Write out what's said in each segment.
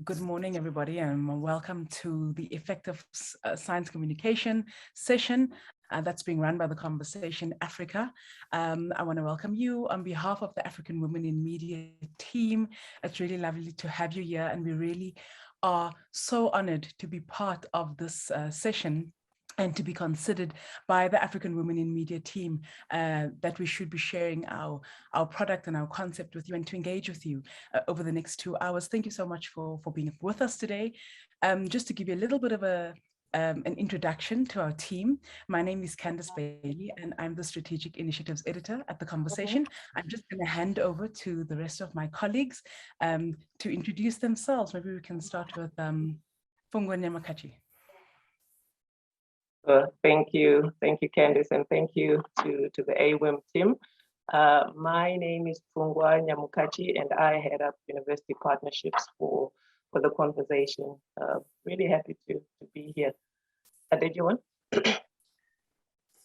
Good morning, everybody, and welcome to the Effective Science Communication session that's being run by the Conversation Africa. I want to welcome you on behalf of the African Women in Media team. It's really lovely to have you here, and we really are so honored to be part of this session and to be considered by the African Women in Media team that we should be sharing our product and our concept with you and to engage with you over the next 2 hours. Thank you so much for being with us today. Just to give you a little bit of an introduction to our team. My name is Candice Bailey, and I'm the Strategic Initiatives Editor at The Conversation. I'm just going to hand over to the rest of my colleagues to introduce themselves. Maybe we can start with Pfungwa Nyamukachi. Thank you, Candice, and thank you to the AWIM team. My name is Pfungwa Nyamukachi, and I head up university partnerships for the Conversation. Really happy to be here. Adejuwon.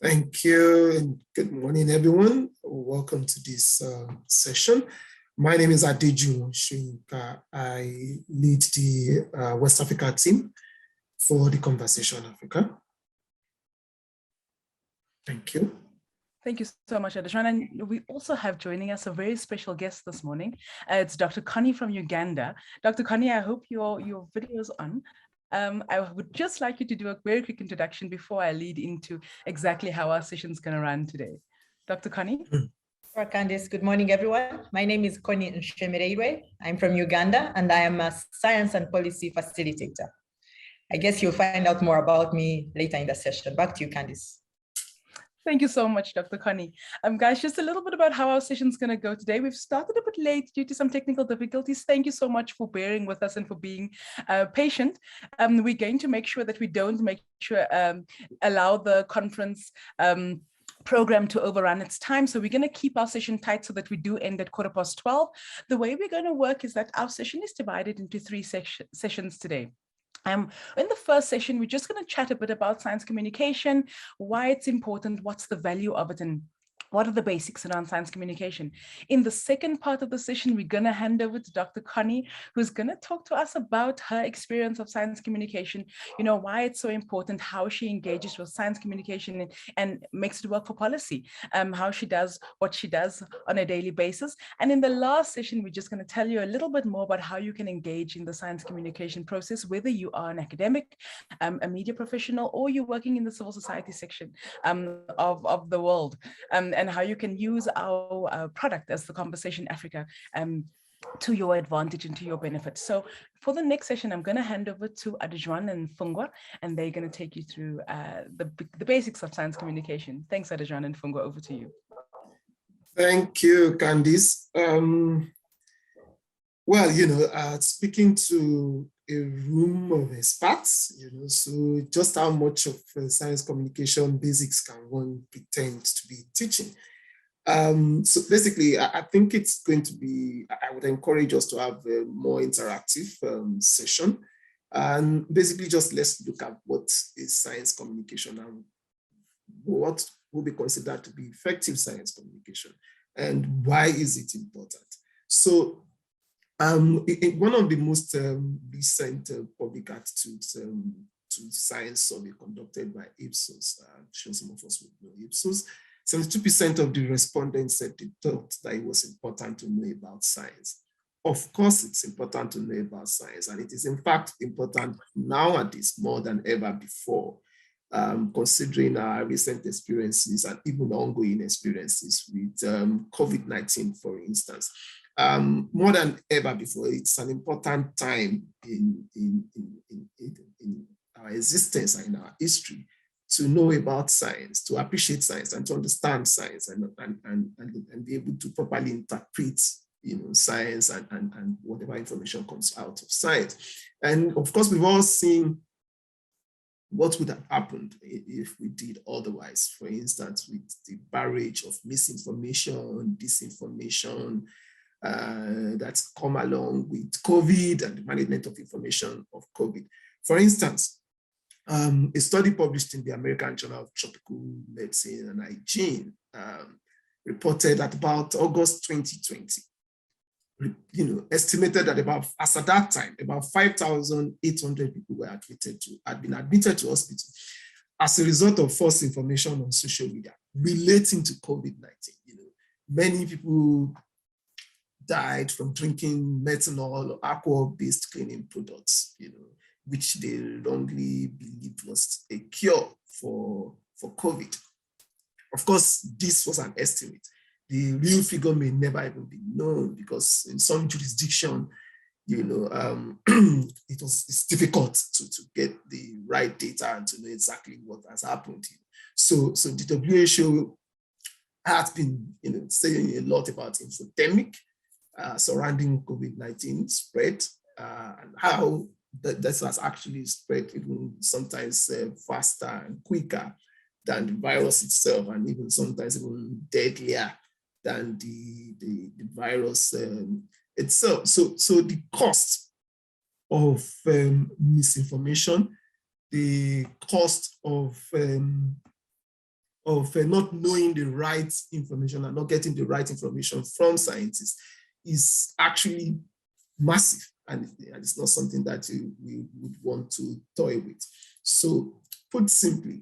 Thank you, and good morning, everyone. Welcome to this session. My name is Adejuwon Soyinka. I lead the West Africa team for the Conversation Africa. Thank you. Thank you so much, Adejuwon. And we also have joining us a very special guest this morning. It's Dr. Connie from Uganda. Dr. Connie, I hope your video is on. I would just like you to do a very quick introduction before I lead into exactly how our session is going to run today. Dr. Connie? Sure, Candice. Good morning, everyone. My name is Connie Nshemereirwe. I'm from Uganda, and I am a science and policy facilitator. I guess you'll find out more about me later in the session. Back to you, Candice. Thank you so much, Dr. Connie. Guys, just a little bit about how our session is going to go today. We've started a bit late due to some technical difficulties. Thank you so much for bearing with us and for being patient. We're going to make sure that we don't allow the conference program to overrun its time. So we're going to keep our session tight so that we do end at 12:15. The way we're going to work is that our session is divided into 3 sessions today. In the first session, we're just going to chat a bit about science communication, why it's important, what's the value of it, and what are the basics around science communication. In the second part of the session, we're going to hand over to Dr. Connie, who's going to talk to us about her experience of science communication, why it's so important, how she engages with science communication and makes it work for policy, how she does what she does on a daily basis. And in the last session, we're just going to tell you a little bit more about how you can engage in the science communication process, whether you are an academic, a media professional, or you're working in the civil society section of the world. And how you can use our product as the Conversation Africa to your advantage and to your benefit. So for the next session, I'm going to hand over to Adejuwon and Pfungwa, and they're going to take you through the basics of science communication. Thanks, Adejuwon and Pfungwa, over to you. Thank you, Candice. Well, speaking to a room of experts, so just how much of science communication basics can one pretend to be teaching? So basically, I think it's going to be, I would encourage us to have a more interactive session. And basically, just let's look at what is science communication and what will be considered to be effective science communication and why is it important. So one of the most recent public attitudes to science survey conducted by Ipsos, I'm sure some of us would know Ipsos, 72% of the respondents said they thought that it was important to know about science. Of course, it's important to know about science, and it is in fact important nowadays more than ever before, considering our recent experiences and even ongoing experiences with COVID-19, for instance. More than ever before, it's an important time in our existence and in our history to know about science, to appreciate science, and to understand science, and be able to properly interpret, science and whatever information comes out of science. And of course, we've all seen what would have happened if we did otherwise. For instance, with the barrage of misinformation, disinformation, that's come along with COVID and the management of information of COVID. For instance, a study published in the American Journal of Tropical Medicine and Hygiene reported that about August 2020, estimated that as at that time, about 5,800 people had been admitted to hospital as a result of false information on social media relating to COVID-19. Many people died from drinking methanol or alcohol-based cleaning products, which they wrongly believed was a cure for COVID. Of course, this was an estimate. The real figure may never even be known because in some jurisdiction, it's difficult to get the right data and to know exactly what has happened. So the WHO has been saying a lot about infodemic surrounding COVID-19 spread and how this has actually spread even sometimes faster and quicker than the virus itself, and even sometimes even deadlier than the virus itself. So the cost of misinformation, the cost of not knowing the right information and not getting the right information from scientists is actually massive, and it's not something that we would want to toy with. So put simply,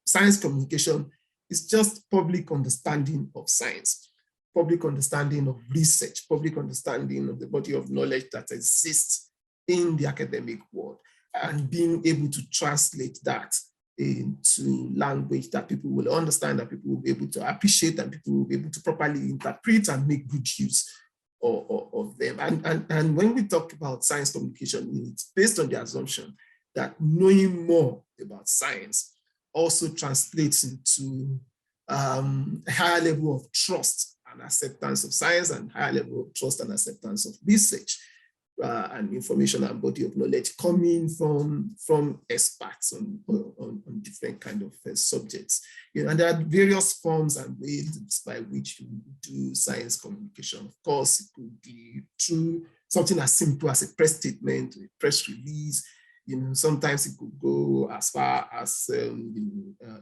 science communication is just public understanding of science, public understanding of research, public understanding of the body of knowledge that exists in the academic world, and being able to translate that into language that people will understand, that people will be able to appreciate, and people will be able to properly interpret and make good use of them. And when we talk about science communication, it's based on the assumption that knowing more about science also translates into a higher level of trust and acceptance of science, and higher level of trust and acceptance of research and information and body of knowledge coming from experts on different kind of subjects. And there are various forms and ways by which you do science communication. Of course, it could be through something as simple as a press statement, a press release. Sometimes it could go as far as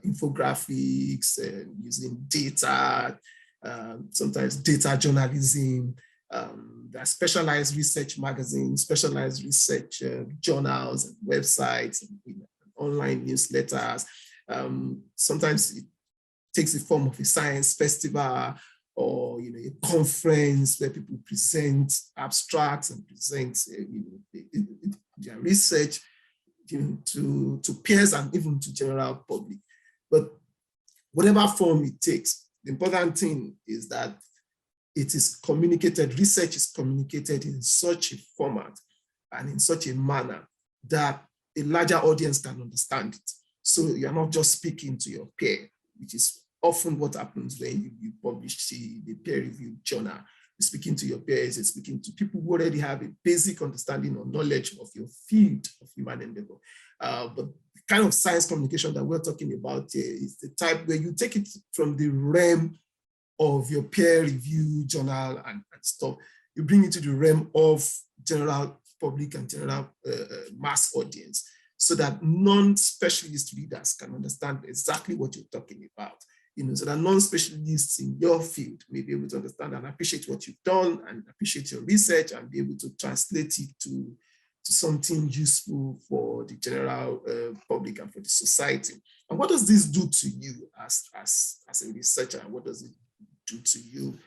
infographics, using data, sometimes data journalism. There are specialized research magazines, specialized research journals and websites, and, online newsletters. Sometimes it takes the form of a science festival or a conference where people present abstracts and present their research to peers and even to general public. But whatever form it takes, the important thing is that it is communicated, research is communicated in such a format and in such a manner that a larger audience can understand it. So you're not just speaking to your peer, which is often what happens when you publish the peer-reviewed journal. You're speaking to your peers, you're speaking to people who already have a basic understanding or knowledge of your field of human endeavor. But the kind of science communication that we're talking about here is the type where you take it from the realm of your peer review journal and stuff, you bring it to the realm of general public and general mass audience, so that non-specialist readers can understand exactly what you're talking about. So that non-specialists in your field may be able to understand and appreciate what you've done and appreciate your research and be able to translate it to something useful for the general public and for the society. And what does this do to you as a researcher? What does it do to you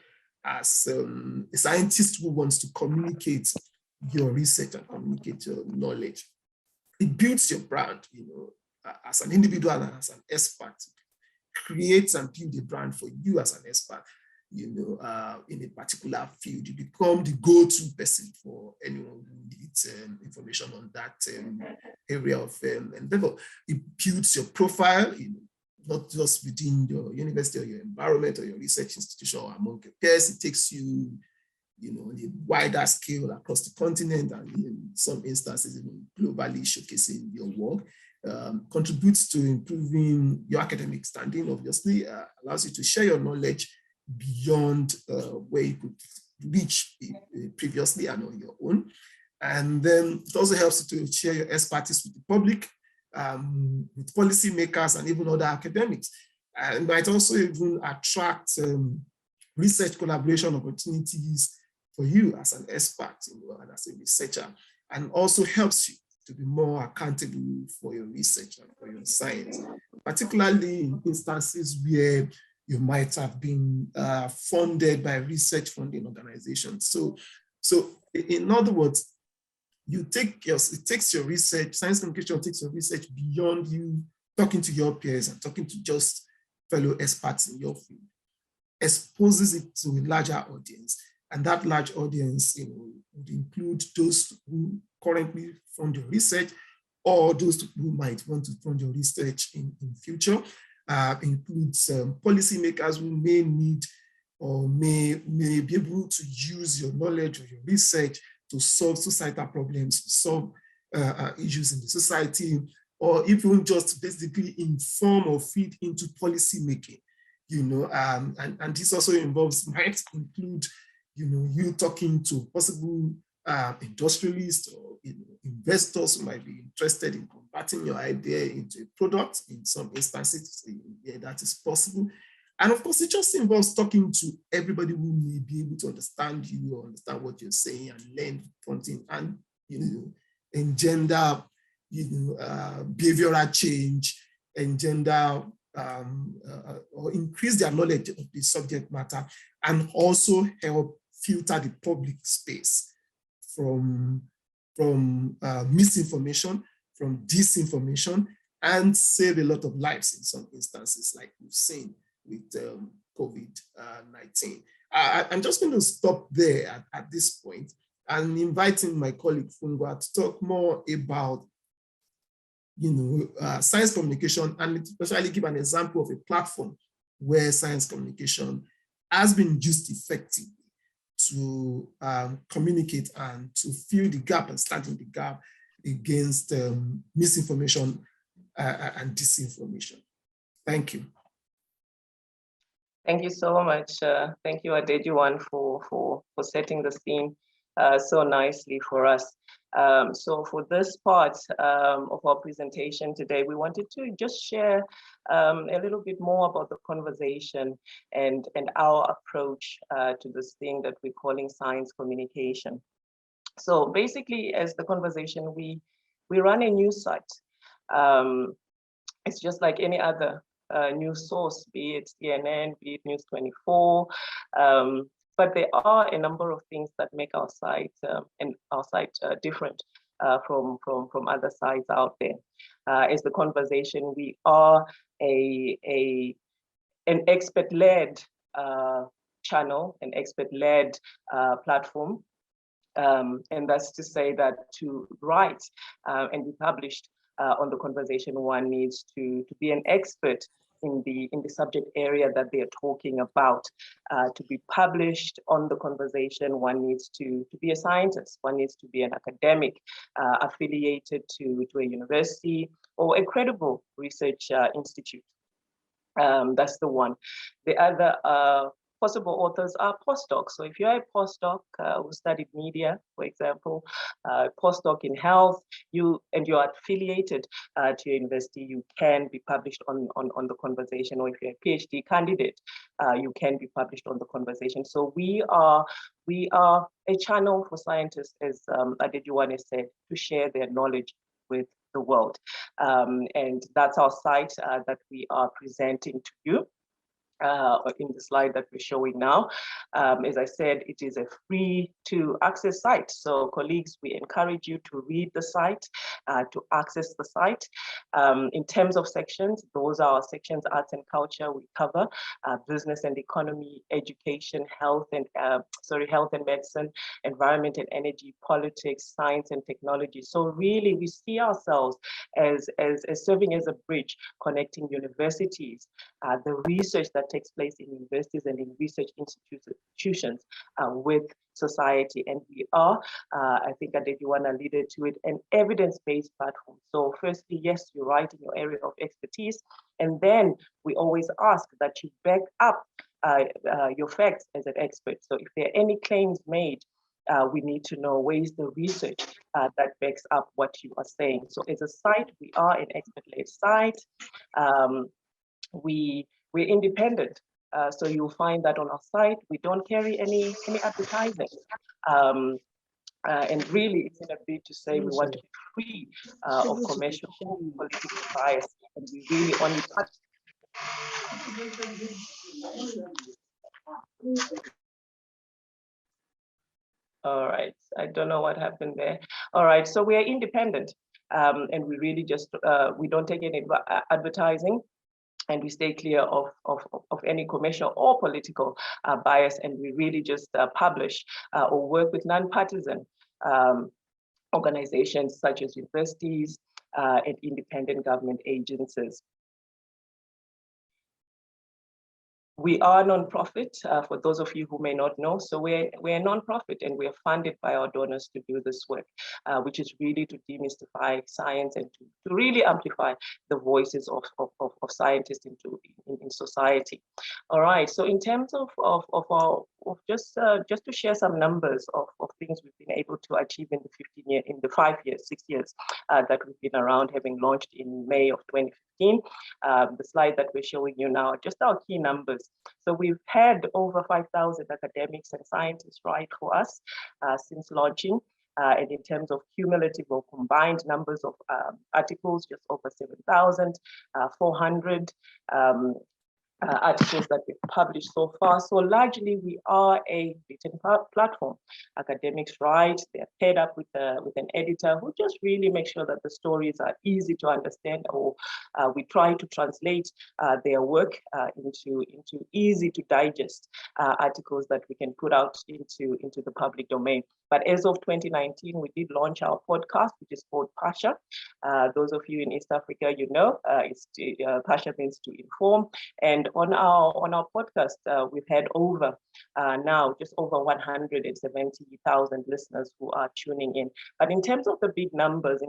as a scientist who wants to communicate your research and communicate your knowledge? It builds your brand, as an individual and as an expert. Creates and build a brand for you as an expert, in a particular field. You become the go-to person for anyone who needs information on that area of endeavor. It builds your profile, not just within your university or your environment or your research institution or among your peers. It takes you, on a wider scale across the continent, and in some instances even globally showcasing your work. Contributes to improving your academic standing, obviously, allows you to share your knowledge beyond where you could reach previously and on your own. And then it also helps you to share your expertise with the public, with policymakers and even other academics. And might also even attract research collaboration opportunities for you as an expert, and as a researcher, and also helps you to be more accountable for your research and for your science, particularly in instances where you might have been funded by research funding organizations. So in other words, it takes your research, science communication takes your research beyond you talking to your peers and talking to just fellow experts in your field, exposes it to a larger audience. And that large audience would include those who currently fund your research, or those who might want to fund your research in future. Includes policymakers who may need or may be able to use your knowledge or your research to solve societal problems, to solve issues in the society, or even just basically inform or feed into policy making. And this also might include you talking to possible industrialists or investors who might be interested in converting your idea into a product. In some instances, yeah, that is possible. And of course, it just involves talking to everybody who may be able to understand you or understand what you're saying and learn something and engender behavioral change, engender or increase their knowledge of the subject matter, and also help filter the public space from misinformation, from disinformation, and save a lot of lives in some instances, like we've seen with COVID-19. I'm just going to stop there at this point and inviting my colleague Pfungwa to talk more about science communication, and especially give an example of a platform where science communication has been used effectively to communicate and to fill the gap and stand in the gap against misinformation and disinformation. Thank you. Thank you so much. Thank you, Adejuwon, for setting the scene so nicely for us. So for this part of our presentation today, we wanted to just share a little bit more about the conversation and our approach to this thing that we're calling science communication. So basically, as the conversation, we run a news site. It's just like any other news source, be it CNN, be it News 24. But there are a number of things that make our site different from other sites out there. As the conversation, we are an expert-led channel, an expert-led platform, and that's to say that to write and be published on the conversation, one needs to be an expert in the subject area that they're talking about. To be published on the conversation, one needs to be a scientist, one needs to be an academic affiliated to a university or a credible research institute. That's the one. The other possible authors are postdocs. So if you're a postdoc who studied media, for example, postdoc in health, you're affiliated to your university, you can be published on the conversation. Or if you're a PhD candidate, you can be published on the conversation. So we are a channel for scientists, as Adejuwon has said, to share their knowledge with the world. And that's our site that we are presenting to you. In the slide that we're showing now. As I said, it is a free to access site. So colleagues, we encourage you to read the site, to access the site. In terms of sections, those are our sections: arts and culture, we cover business and economy, education, health and medicine, environment and energy, politics, science and technology. So really we see ourselves as serving as a bridge connecting universities, the research that takes place in universities and in research institutions with society. And we are, I think Adejuwon alluded to it, an evidence-based platform. So firstly, yes, you're right in your area of expertise. And then we always ask that you back up your facts as an expert. So if there are any claims made, we need to know where is the research that backs up what you are saying. So as a site, we are an expert-led site. We're independent. So you'll find that on our site, we don't carry any advertising. And really, it's in a bid to say we want to be free of commercial or political bias, and we really only touch. All right, I don't know what happened there. All right, so we are independent, and we really just, we don't take any advertising, and we stay clear of any commercial or political bias, and we really just publish or work with non-partisan organizations such as universities and independent government agencies. We are non-profit, for those of you who may not know. So we're a non-profit, and we're funded by our donors to do this work, which is really to demystify science and to really amplify the voices of scientists in society. All right, so in terms of just to share some numbers of things we've been able to achieve in the 6 years that we've been around, having launched in May of 2015. The slide that we're showing you now are just our key numbers. So we've had over 5,000 academics and scientists write for us since launching. And in terms of cumulative or combined numbers of articles, just over 7,400 articles that we've published so far. So largely we are a written platform. Academics write, they're paired up with an editor who just really makes sure that the stories are easy to understand, or we try to translate their work into easy to digest articles that we can put out into the public domain. But as of 2019, we did launch our podcast, which is called Pasha. Those of you in East Africa, you know, Pasha means to inform. And on our podcast, we've had now just over 170,000 listeners who are tuning in. But in terms of the big numbers,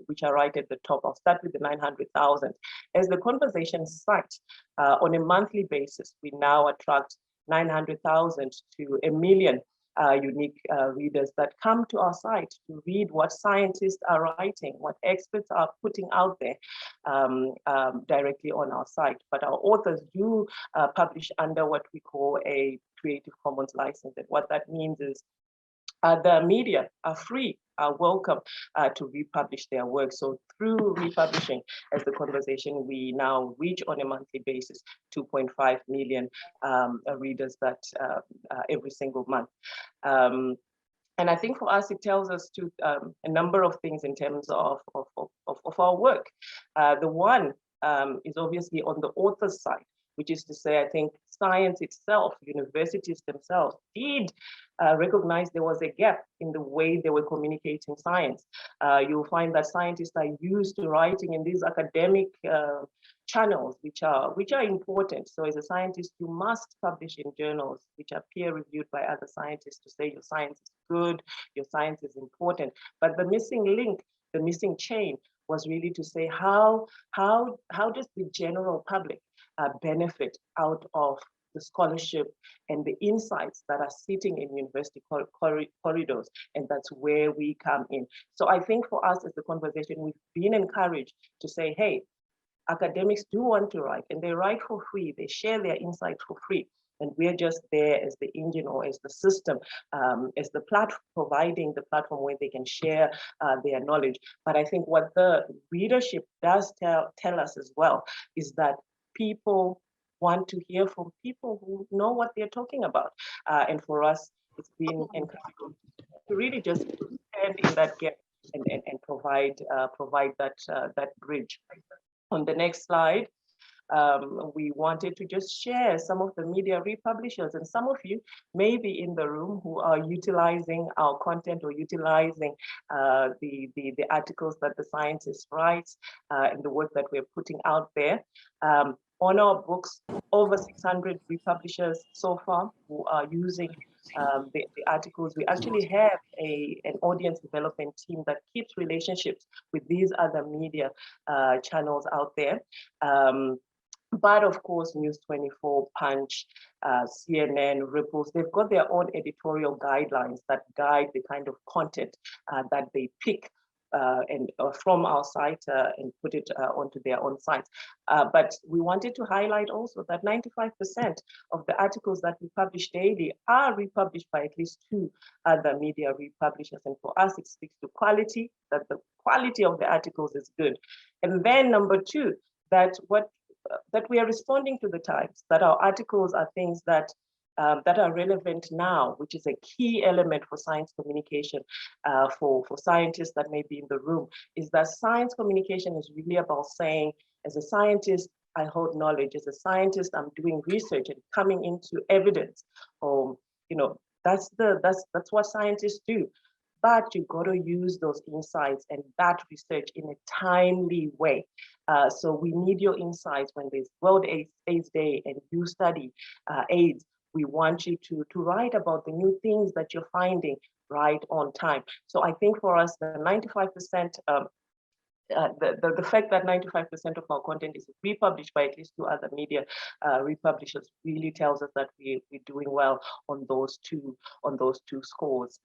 which are right at the top, I'll start with the 900,000. As the conversation site, on a monthly basis, we now attract 900,000 to 1 million unique readers that come to our site to read what scientists are writing, what experts are putting out there directly on our site. But our authors do publish under what we call a Creative Commons license. And what that means is the media are free, are welcome to republish their work. So through republishing, as the conversation, we now reach on a monthly basis 2.5 million readers that every single month. And I think for us, it tells us to a number of things in terms of our work. The one is obviously on the author's side, which is to say, I think science itself, universities themselves did recognize there was a gap in the way they were communicating science. You'll find that scientists are used to writing in these academic channels, which are important. So as a scientist, you must publish in journals which are peer reviewed by other scientists to say your science is good, your science is important. But the missing link, the missing chain was really to say how does the general public benefit out of the scholarship and the insights that are sitting in university corridors, and that's where we come in. So I think for us as the conversation, we've been encouraged to say, hey, academics do want to write, and they write for free, they share their insights for free, and we're just there as the engine or as the system, as the platform, providing the platform where they can share their knowledge. But I think what the readership does tell us as well is that people want to hear from people who know what they're talking about. And for us, it's been encouraging to really just stand in that gap and provide that bridge. On the next slide, we wanted to just share some of the media republishers, and some of you may be in the room who are utilizing our content or utilizing the articles that the scientists write and the work that we're putting out there. On our books, over 600 republishers so far who are using the articles. We actually have an audience development team that keeps relationships with these other media channels out there. But of course, News 24, Punch, CNN, Ripples, they've got their own editorial guidelines that guide the kind of content that they pick from our site and put it onto their own sites. But we wanted to highlight also that 95% of the articles that we publish daily are republished by at least 2 other media republishers. And for us, it speaks to quality, that the quality of the articles is good. And then number 2, that we are responding to the times, that our articles are things that are relevant now, which is a key element for science communication, for scientists that may be in the room, is that science communication is really about saying, as a scientist, I hold knowledge. As a scientist, I'm doing research and coming into evidence. That's what scientists do. But you've got to use those insights and that research in a timely way. So we need your insights when there's World AIDS Day and you study AIDS. We want you to write about the new things that you're finding right on time. So I think for us, the 95%, the fact that 95% of our content is republished by at least 2 other media republishers really tells us that we're doing well on those two scores.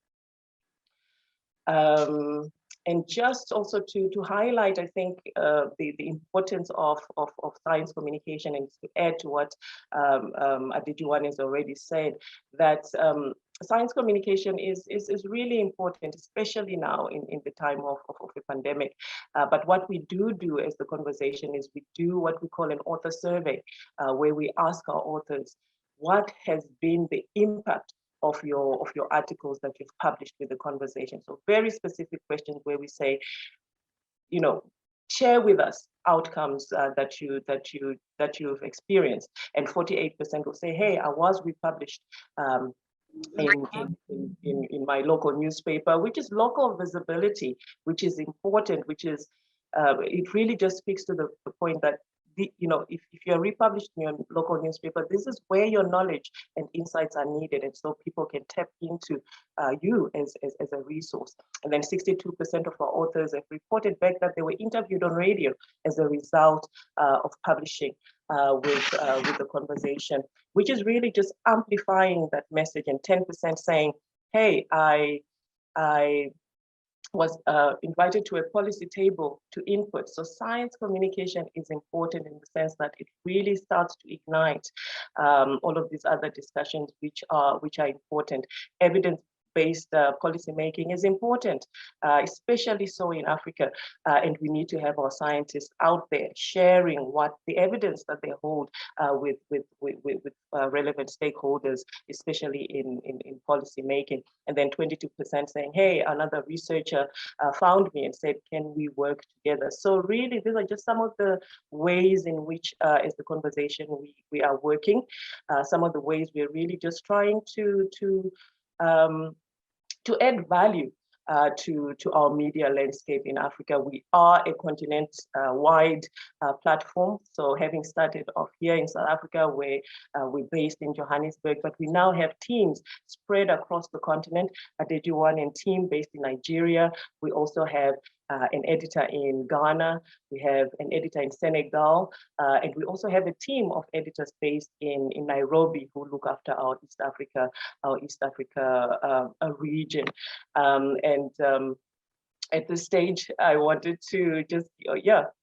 And just also to highlight, I think, the importance of science communication, and to add to what Adejuwon has already said, that science communication is really important, especially now in the time of a pandemic. But what we do as the conversation is we do what we call an author survey, where we ask our authors, what has been the impact of your articles that you've published with the conversation? So very specific questions where we say, share with us outcomes that you've experienced. And 48% will say, hey, I was republished in my local newspaper, which is local visibility, which is important, which is it really just speaks to the point that if you're republished in your local newspaper, this is where your knowledge and insights are needed, and so people can tap into you as a resource. And then 62% of our authors have reported back that they were interviewed on radio as a result of publishing with the conversation, which is really just amplifying that message. And 10% saying, hey, I was invited to a policy table to input. So science communication is important in the sense that it really starts to ignite all of these other discussions which are important. Evidence-based policy making is important, especially so in Africa, and we need to have our scientists out there sharing what the evidence that they hold with relevant stakeholders, especially in policy making. And then 22% saying, hey, another researcher found me and said, can we work together? So really, these are just some of the ways in which, as the conversation, we are working. Some of the ways we're really just trying to add value to our media landscape in Africa. We are a continent-wide platform. So having started off here in South Africa, where we're based in Johannesburg, but we now have teams spread across the continent. Adejuwon and team based in Nigeria. We also have an editor in Ghana, we have an editor in Senegal, and we also have a team of editors based in Nairobi who look after our East Africa region. At this stage, I wanted to just,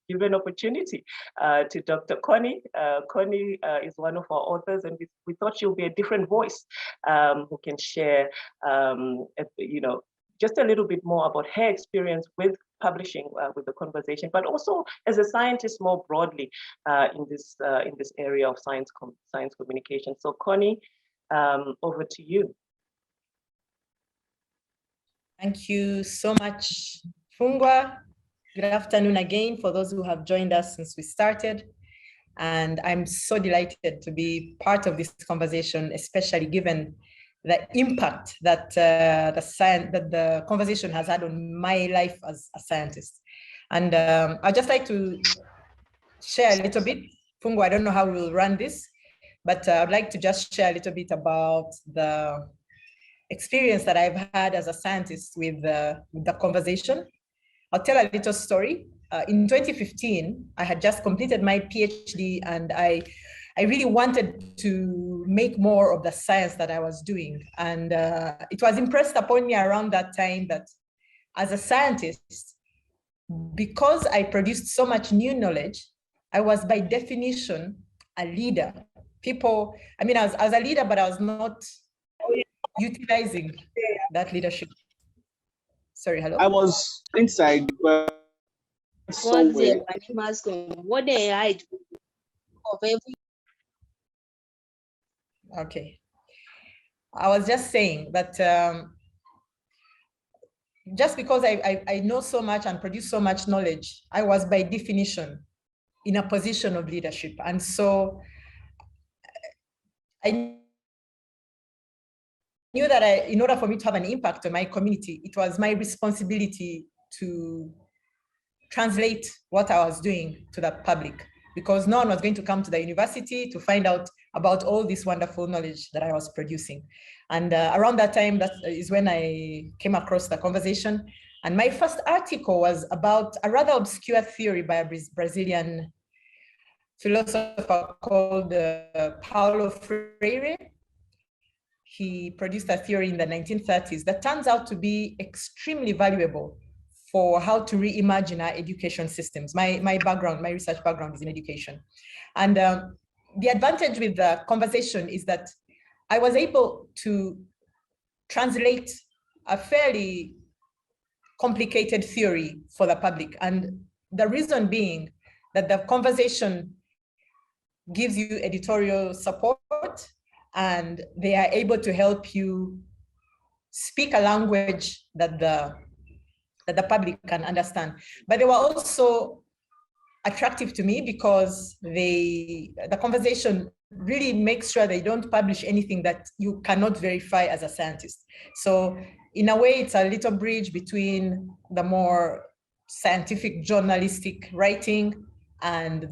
give an opportunity to Dr. Connie. Connie is one of our authors, and we thought she'll be a different voice who can share, just a little bit more about her experience with publishing with the conversation, but also as a scientist more broadly in this area of science communication. So Connie, over to you. Thank you so much, Pfungwa. Good afternoon again for those who have joined us since we started. And I'm so delighted to be part of this conversation, especially given the impact that the conversation has had on my life as a scientist. And I'd just like to share a little bit. Pfungwa, I don't know how we'll run this, but I'd like to just share a little bit about the experience that I've had as a scientist with the conversation. I'll tell a little story. In 2015, I had just completed my PhD, and I really wanted to make more of the science that I was doing. And it was impressed upon me around that time that as a scientist, because I produced so much new knowledge, I was by definition a leader. People, I mean, I was a leader, but I was not utilizing that leadership. Sorry, hello? I was inside, but somewhere. What they hide of every. Okay. I was just saying that just because I know so much and produce so much knowledge, I was by definition in a position of leadership. And so I knew that in order for me to have an impact on my community, it was my responsibility to translate what I was doing to the public, because no one was going to come to the university to find out about all this wonderful knowledge that I was producing. And around that time, that is when I came across the conversation. And my first article was about a rather obscure theory by a Brazilian philosopher called Paulo Freire. He produced a theory in the 1930s that turns out to be extremely valuable for how to reimagine our education systems. My research background is in education. And the advantage with the conversation is that I was able to translate a fairly complicated theory for the public. And the reason being that the conversation gives you editorial support, and they are able to help you speak a language that the public can understand. But they were also attractive to me because the conversation really makes sure they don't publish anything that you cannot verify as a scientist. So in a way, it's a little bridge between the more scientific journalistic writing and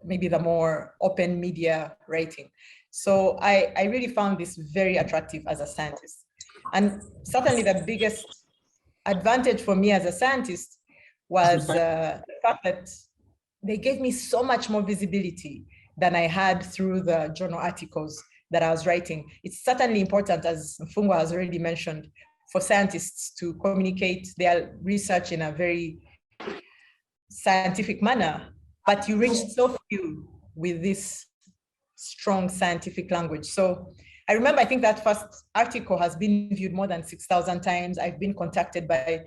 maybe the more open media writing. So I really found this very attractive as a scientist. And certainly the biggest advantage for me as a scientist was the fact that they gave me so much more visibility than I had through the journal articles that I was writing. It's certainly important, as Pfungwa has already mentioned, for scientists to communicate their research in a very scientific manner, but you reach so few with this strong scientific language. So I remember, I think that first article has been viewed more than 6,000 times. I've been contacted by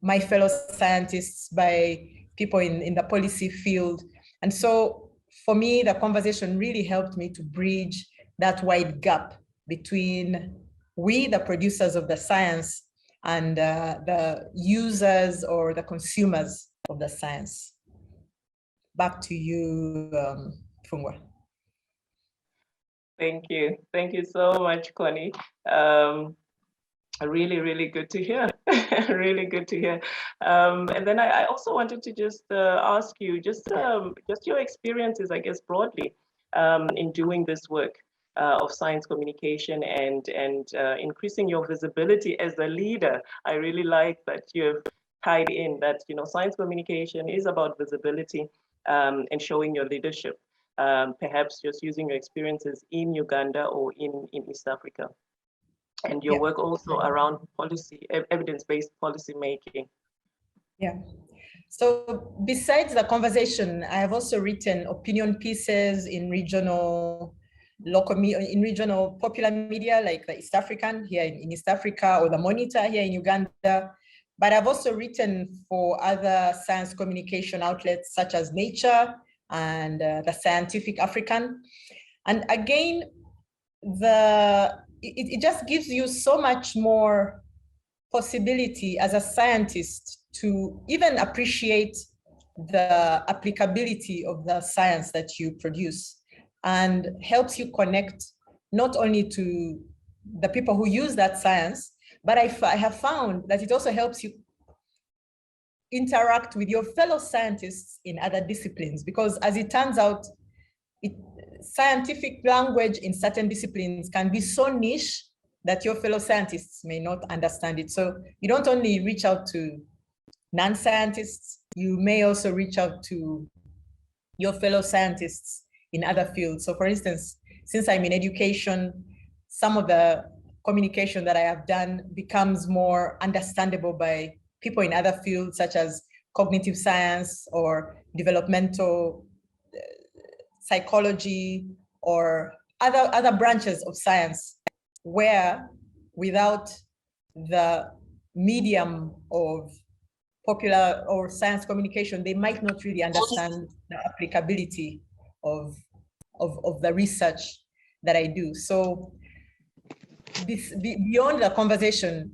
my fellow scientists, by people in the policy field. And so for me, the conversation really helped me to bridge that wide gap between we, the producers of the science, and the users or the consumers of the science. Back to you, Pfungwa. Thank you. Thank you so much, Connie. Really, really good to hear. Really good to hear. And then I also wanted to just ask you, just your experiences, I guess, broadly, in doing this work of science communication and increasing your visibility as a leader. I really like that you've tied in that, you know, science communication is about visibility and showing your leadership. Perhaps just using your experiences in Uganda or in East Africa. And your work also around policy, evidence-based policy making. Yeah. So besides the conversation, I have also written opinion pieces in regional popular media, like the East African here in East Africa, or the Monitor here in Uganda. But I've also written for other science communication outlets such as Nature and the Scientific African. And again, it just gives you so much more possibility as a scientist to even appreciate the applicability of the science that you produce, and helps you connect not only to the people who use that science, but I have found that it also helps you interact with your fellow scientists in other disciplines, because as it turns out, scientific language in certain disciplines can be so niche that your fellow scientists may not understand it. So you don't only reach out to non-scientists, you may also reach out to your fellow scientists in other fields. So for instance, since I'm in education, some of the communication that I have done becomes more understandable by people in other fields, such as cognitive science or developmental psychology or other branches of science, where without the medium of popular or science communication, they might not really understand the applicability of the research that I do. So beyond the conversation,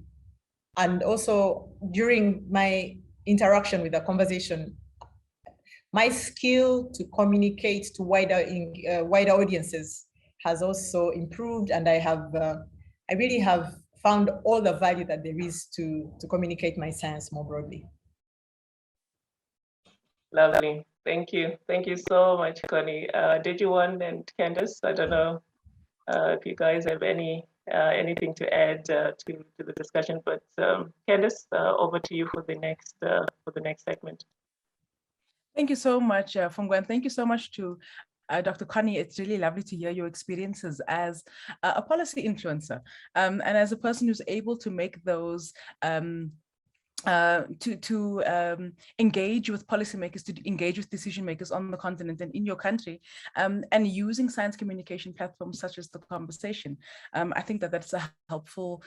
and also during my interaction with the conversation, my skill to communicate to wider audiences has also improved, and I really have found all the value that there is to communicate my science more broadly. Lovely. Thank you. Thank you so much, Connie. Adejuwon and Candice, I don't know if you guys have anything to add to the discussion, but Candice, over to you for the next segment. Thank you so much, Pfungwa, and thank you so much to Dr. Connie. It's really lovely to hear your experiences as a policy influencer and as a person who's able to make those engage with policymakers, to engage with decision makers on the continent and in your country, and using science communication platforms such as the conversation. I think that that's a helpful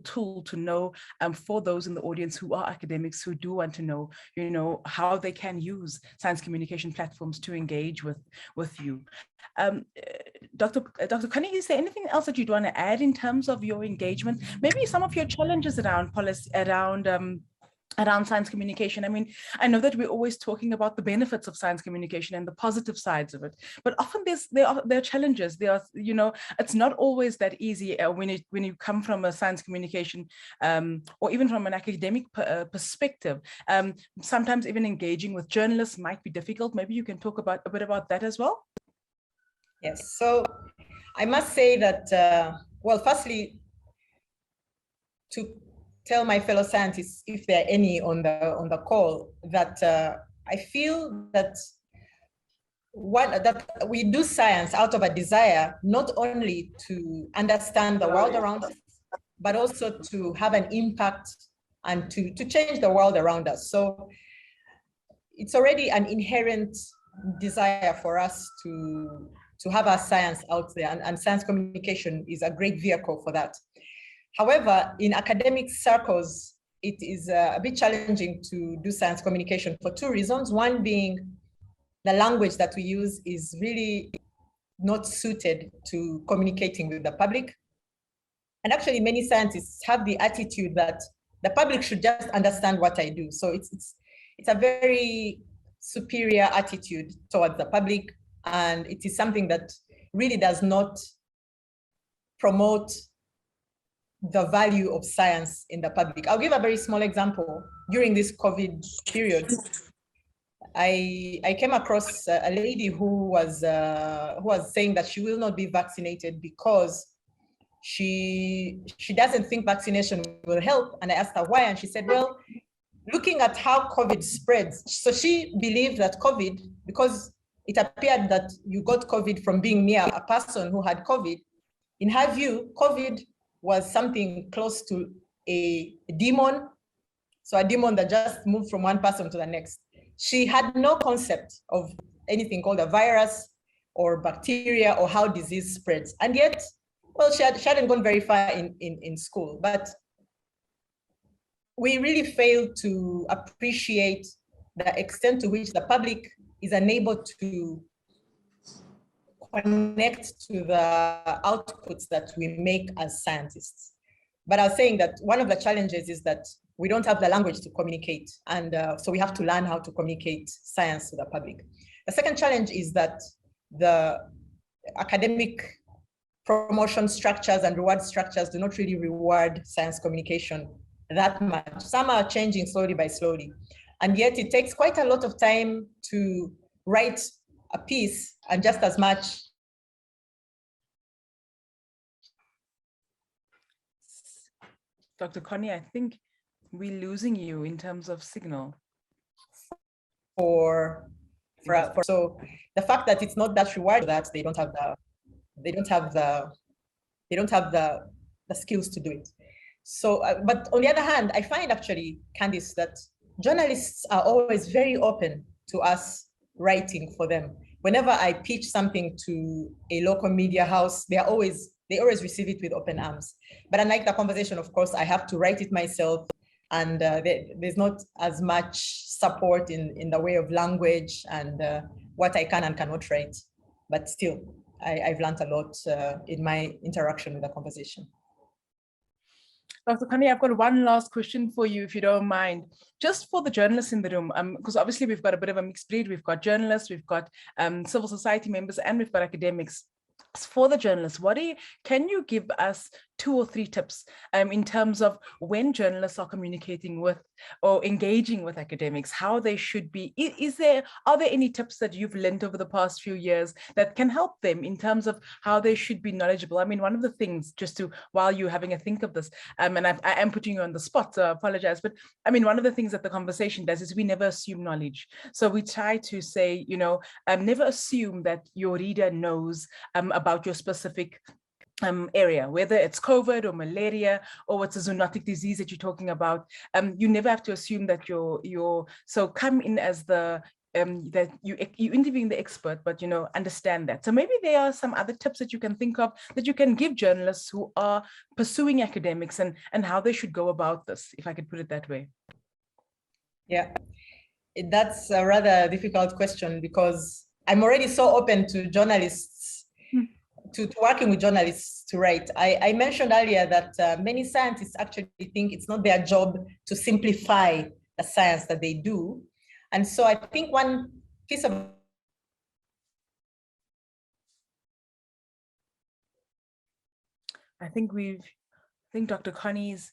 tool to know for those in the audience who are academics, who do want to know, how they can use science communication platforms to engage with you. Dr. Connie, is there anything else that you'd want to add in terms of your engagement? Maybe some of your challenges around policy, around science communication. I mean, I know that we're always talking about the benefits of science communication and the positive sides of it, but often there are challenges. It's not always that easy when you come from a science communication or even from an academic perspective. Sometimes even engaging with journalists might be difficult. Maybe you can talk a bit about that as well. Yes, so I must say that, well, firstly, to tell my fellow scientists, if there are any on the call, that I feel that we do science out of a desire not only to understand the world around us, but also to have an impact and to change the world around us. So it's already an inherent desire for us to have our science out there, and science communication is a great vehicle for that. However, in academic circles, it is a bit challenging to do science communication for two reasons. One being the language that we use is really not suited to communicating with the public. And actually, many scientists have the attitude that the public should just understand what I do. So it's a very superior attitude towards the public, and it is something that really does not promote the value of science in the public. I'll give a very small example. During this COVID period, I came across a lady who was saying that she will not be vaccinated because she doesn't think vaccination will help. And I asked her why, and she said, well, looking at how COVID spreads, so she believed that COVID, because it appeared that you got COVID from being near a person who had COVID, in her view, COVID was something close to a demon. So a demon that just moved from one person to the next. She had no concept of anything called a virus or bacteria or how disease spreads. And yet, well, she hadn't gone very far in school, but we really failed to appreciate the extent to which the public is unable to connect to the outputs that we make as scientists. But I was saying that one of the challenges is that we don't have the language to communicate. And so we have to learn how to communicate science to the public. The second challenge is that the academic promotion structures and reward structures do not really reward science communication that much. Some are changing slowly by slowly. And yet it takes quite a lot of time to write a piece and just as much. Dr. Connie, I think we're losing you in terms of signal. So the fact that it's not that reward, that they don't have the skills to do it. So, but on the other hand, I find actually, Candice, that journalists are always very open to us writing for them. Whenever I pitch something to a local media house, they always receive it with open arms. But unlike the conversation, of course, I have to write it myself, and there's not as much support in the way of language and what I can and cannot write. But still, I've learned a lot in my interaction with the conversation. Dr. Connie, I've got one last question for you, if you don't mind, just for the journalists in the room, because obviously we've got a bit of a mixed breed. We've got journalists, we've got civil society members, and we've got academics. For the journalists, can you give us 2 or 3 tips in terms of when journalists are communicating with or engaging with academics, how they should be? Are there any tips that you've learned over the past few years that can help them in terms of how they should be knowledgeable? I mean, one of the things, just to, while you're having a think of this, and I am putting you on the spot, so I apologize, but I mean, one of the things that the conversation does is we never assume knowledge. So we try to say, never assume that your reader knows about your specific area, whether it's COVID or malaria or it's a zoonotic disease that you're talking about. You never have to assume that so come in as the that you interviewing the expert, but understand that. So maybe there are some other tips that you can think of that you can give journalists who are pursuing academics and how they should go about this, if I could put it that way. Yeah, that's a rather difficult question because I'm already so open to journalists, to working with journalists to write. I mentioned earlier that many scientists actually think it's not their job to simplify the science that they do. And so I think one piece of I think Dr. Connie's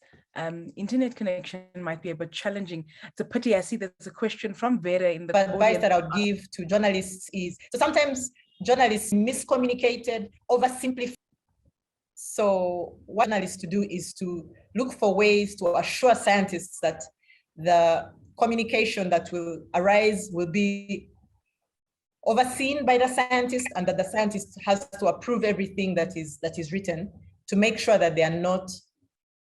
internet connection might be a bit challenging. It's a pity. I see there's a question from Vera in the advice that I would give to journalists is, so sometimes journalists miscommunicated, oversimplify. So what journalists to do is to look for ways to assure scientists that the communication that will arise will be overseen by the scientist, and that the scientist has to approve everything that is written to make sure that they are not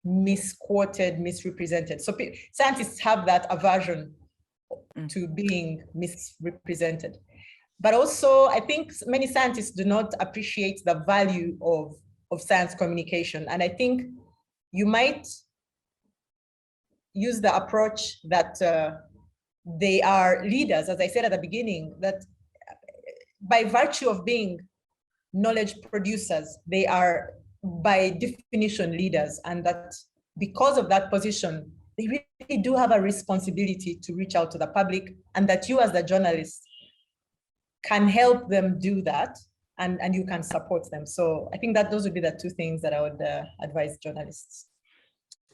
misquoted, misrepresented. So scientists have that aversion to being misrepresented. But also, I think many scientists do not appreciate the value of science communication. And I think you might use the approach that they are leaders, as I said at the beginning, that by virtue of being knowledge producers, they are by definition leaders, and that because of that position, they really do have a responsibility to reach out to the public, and that you as the journalist can help them do that, and you can support them. So I think that those would be the 2 things that I would advise journalists.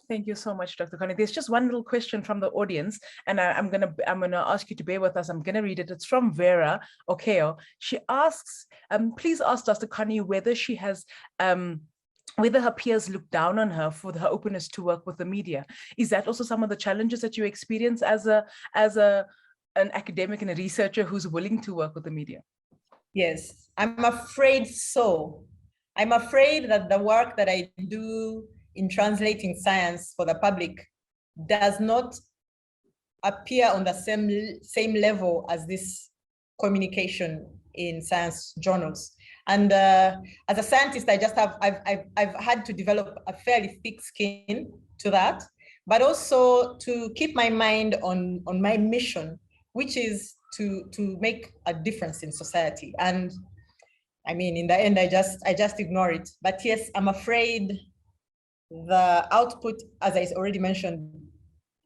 Thank you so much, Dr. Connie. There's just one little question from the audience, and I'm gonna ask you to bear with us. I'm gonna read it. It's from Vera Okeo. She asks, please ask Dr. Connie whether she has whether her peers look down on her for her openness to work with the media. Is that also some of the challenges that you experience as an academic and a researcher who's willing to work with the media? Yes, I'm afraid so. I'm afraid that the work that I do in translating science for the public does not appear on the same level as this communication in science journals. And as a scientist, I've had to develop a fairly thick skin to that, but also to keep my mind on my mission, which is to make a difference in society. And I mean, in the end, I just ignore it. But yes, I'm afraid the output, as I already mentioned,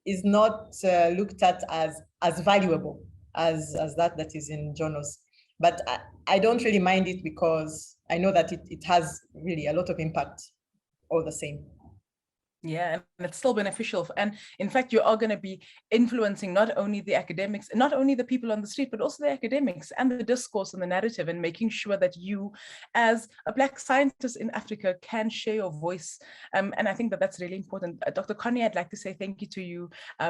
is not looked at as valuable as that is in journals. But I don't really mind it because I know that it has really a lot of impact all the same. Yeah, and it's still beneficial. And in fact, you are going to be influencing not only the academics, not only the people on the street, but also the academics and the discourse and the narrative, and making sure that you, as a Black scientist in Africa, can share your voice. And I think that that's really important. Dr. Connie, I'd like to say thank you to you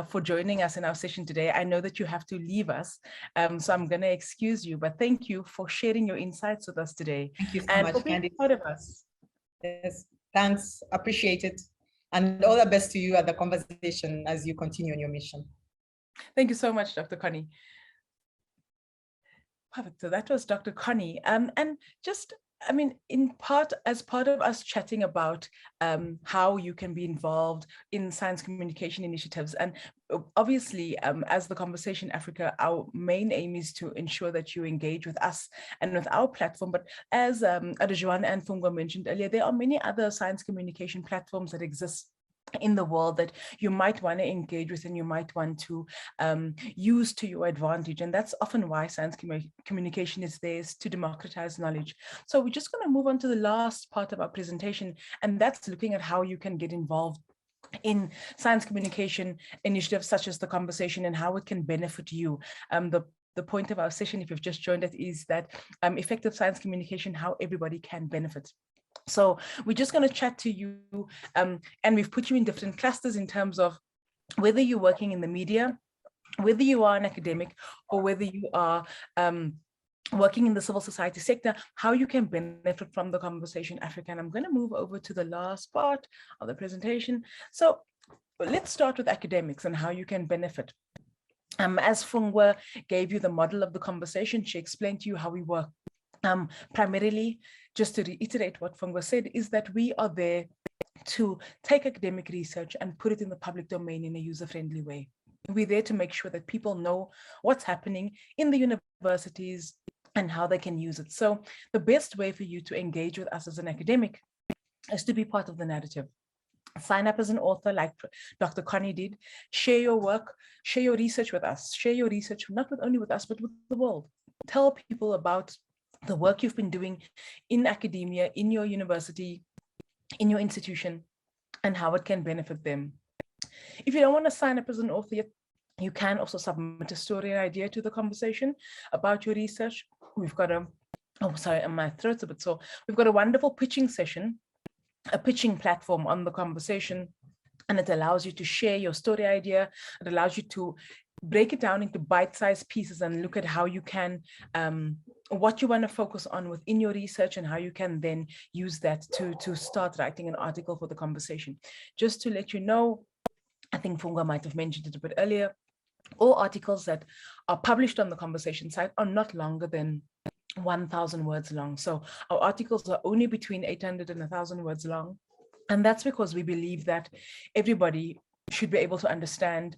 for joining us in our session today. I know that you have to leave us, so I'm going to excuse you, but thank you for sharing your insights with us today. Thank you so much, for being Candice. part of us. Yes, thanks, appreciate it. And all the best to you at the conversation as you continue on your mission. Thank you so much, Dr. Connie. Perfect. So that was Dr. Connie. And just, I mean, as part of us chatting about how you can be involved in science communication initiatives, and obviously, as the Conversation Africa, our main aim is to ensure that you engage with us and with our platform. But as Adejuwon and Pfungwa mentioned earlier, there are many other science communication platforms that exist in the world that you might want to engage with and you might want to use to your advantage. And that's often why science communication is there, is to democratize knowledge. So we're just going to move on to the last part of our presentation, and that's looking at how you can get involved in science communication initiatives such as the Conversation and how it can benefit you. The point of our session, if you've just joined us, is that effective science communication, how everybody can benefit. So we're just going to chat to you, and we've put you in different clusters in terms of whether you're working in the media, whether you are an academic, or whether you are working in the civil society sector, how you can benefit from the Conversation Africa. And I'm going to move over to the last part of the presentation. So let's start with academics and how you can benefit. As Pfungwa gave you the model of the conversation, she explained to you how we work. Primarily, just to reiterate what Pfungwa said, is that we are there to take academic research and put it in the public domain in a user-friendly way. We're there to make sure that people know what's happening in the universities and how they can use it. So the best way for you to engage with us as an academic is to be part of the narrative. Sign up as an author like Dr. Connie did. Share your work, share your research with us. Share your research not only with us, but with the world. Tell people about the work you've been doing in academia, in your university, in your institution, and how it can benefit them. If you don't want to sign up as an author yet, you can also submit a story and idea to the Conversation about your research. We've got my throat's a bit sore. We've got a wonderful pitching session, a pitching platform on the Conversation, and it allows you to share your story idea. It allows you to break it down into bite-sized pieces and look at how you can, what you want to focus on within your research and how you can then use that to start writing an article for the Conversation. Just to let you know, I think Pfungwa might have mentioned it a bit earlier, all articles that are published on the Conversation site are not longer than 1,000 words long. So our articles are only between 800 and 1,000 words long. And that's because we believe that everybody should be able to understand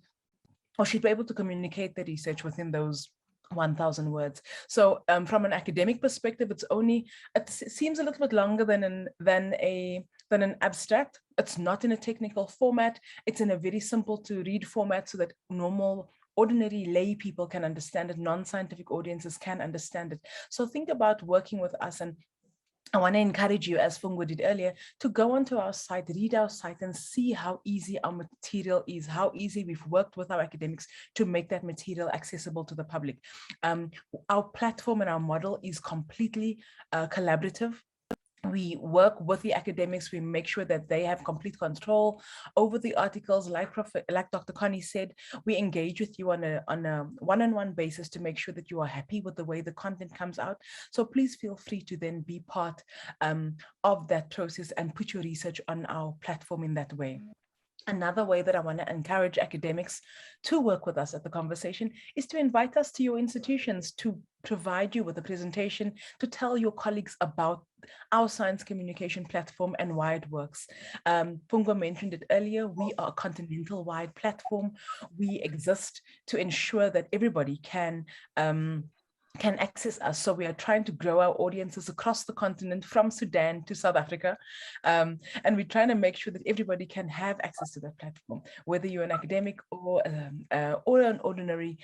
or should be able to communicate the research within those 1,000 words. So from an academic perspective, it seems a little bit longer than an abstract. It's not in a technical format. It's in a very simple to read format so that normal, ordinary lay people can understand it, non-scientific audiences can understand it. So think about working with us, and I want to encourage you, as Pfungwa did earlier, to go onto our site, read our site, and see how easy our material is, how easy we've worked with our academics to make that material accessible to the public. Our platform and our model is completely collaborative. We work with the academics. We make sure that they have complete control over the articles. Like Dr. Connie said, we engage with you on a one-on-one basis to make sure that you are happy with the way the content comes out. So please feel free to then be part of that process and put your research on our platform in that way. Another way that I want to encourage academics to work with us at the Conversation is to invite us to your institutions, to provide you with a presentation, to tell your colleagues about our science communication platform and why it works. Pfungwa mentioned it earlier, we are a continental-wide platform. We exist to ensure that everybody can access us. So we are trying to grow our audiences across the continent, from Sudan to South Africa. And we're trying to make sure that everybody can have access to that platform, whether you're an academic or an ordinary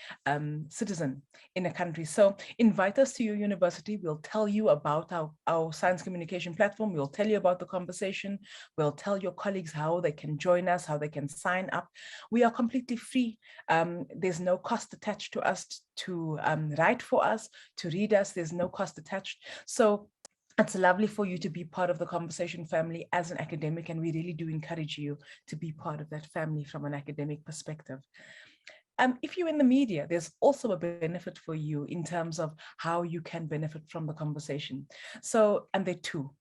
citizen in a country. So invite us to your university. We'll tell you about our science communication platform. We'll tell you about the Conversation. We'll tell your colleagues how they can join us, how they can sign up. We are completely free. There's no cost attached to us to write for us, to read us. There's no cost attached. So it's lovely for you to be part of the Conversation family as an academic, and we really do encourage you to be part of that family from an academic perspective. If you're in the media, there's also a benefit for you in terms of how you can benefit from the Conversation. So, and there are two.